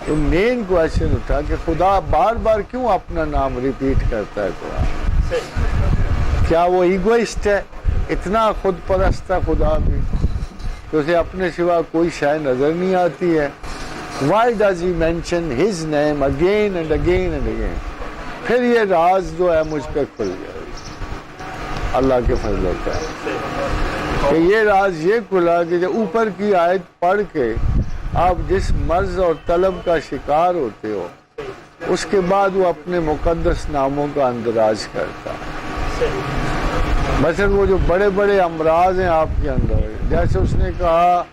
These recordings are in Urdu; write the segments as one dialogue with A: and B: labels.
A: مین کوشچن اٹھا کہ خدا بار بار کیوں اپنا نام ریپیٹ کرتا ہے قرآن؟ کیا وہ ایگوئسٹ ہے؟ اتنا خود پرست ہے خدا بھی کہ اسے اپنے سوا کوئی شے نظر نہیں آتی ہے؟ Why does he mention his name again and again and again؟ پھر یہ راز جو ہے مجھ پہ کھل گیا اللہ کے فضل کا، کہ یہ راز یہ کھلا کہ جب اوپر کی آیت پڑھ کے آپ جس مرض اور طلب کا شکار ہوتے ہو، اس کے بعد وہ اپنے مقدس ناموں کا اندراج کرتا ہے۔ مثلا وہ جو بڑے بڑے امراض ہیں آپ کے اندر، جیسے اس نے کہا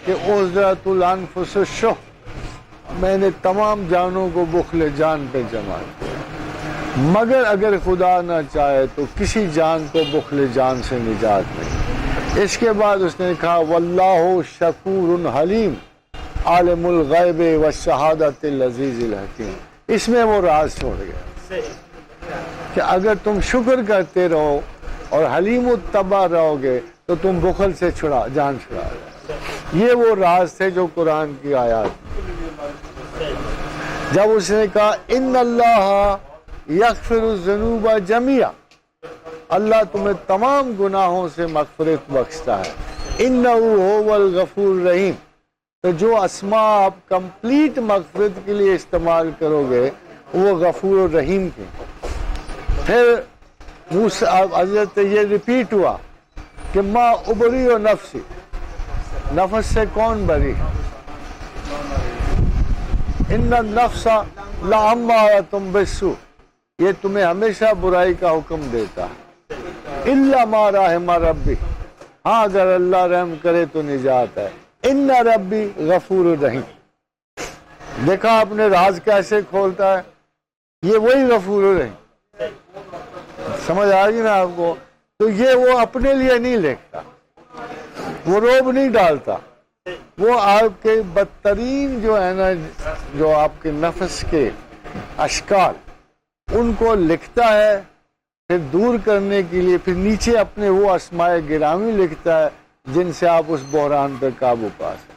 A: کہ عزرت الانفس الشح، میں نے تمام جانوں کو بخل جان پہ جمع کیا، مگر اگر خدا نہ چاہے تو کسی جان کو بخل جان سے نجات نہیں۔ اس کے بعد اس نے کہا واللہ شکور حلیم عالم الغیب والشہادۃ العزیز الحکیم۔ اس میں وہ راز چھوڑ گیا کہ اگر تم شکر کرتے رہو اور حلیم الطبع رہو گے تو تم بخل سے جان چھڑا گے۔ یہ وہ راز تھے جو قرآن کی آیات۔ جب اس نے کہا ان اللہ یغفر الذنوب جميعا، اللہ تمہیں تمام گناہوں سے مغفرت بخشتا ہے، انہ هو الغفور الرحیم، تو جو اسماء آپ کمپلیٹ مغفرت کے لیے استعمال کرو گے وہ غفور الرحیم کے۔ پھر حضرت یہ ریپیٹ ہوا کہ ما ابری و نفسی، نفس سے کون بری؟ ان النفس لعمارۃ بالسوء، یہ تمہیں ہمیشہ برائی کا حکم دیتا ہے، الا ما رحم ربی، ہاں اگر اللہ رحم کرے تو نجات ہے، ان ربی غفور الرحیم۔ دیکھا آپ نے راز کیسے کھولتا ہے؟ یہ وہی غفور الرحیم، سمجھ آ گئی نا آپ کو؟ تو یہ وہ اپنے لیے نہیں لکھتا، وہ روب نہیں ڈالتا، وہ آپ کے بدترین جو ہے نا، جو آپ کے نفس کے اشکال، ان کو لکھتا ہے، پھر دور کرنے کے لیے پھر نیچے اپنے وہ اسماء گرامی لکھتا ہے جن سے آپ اس بحران پہ قابو پا سکتے۔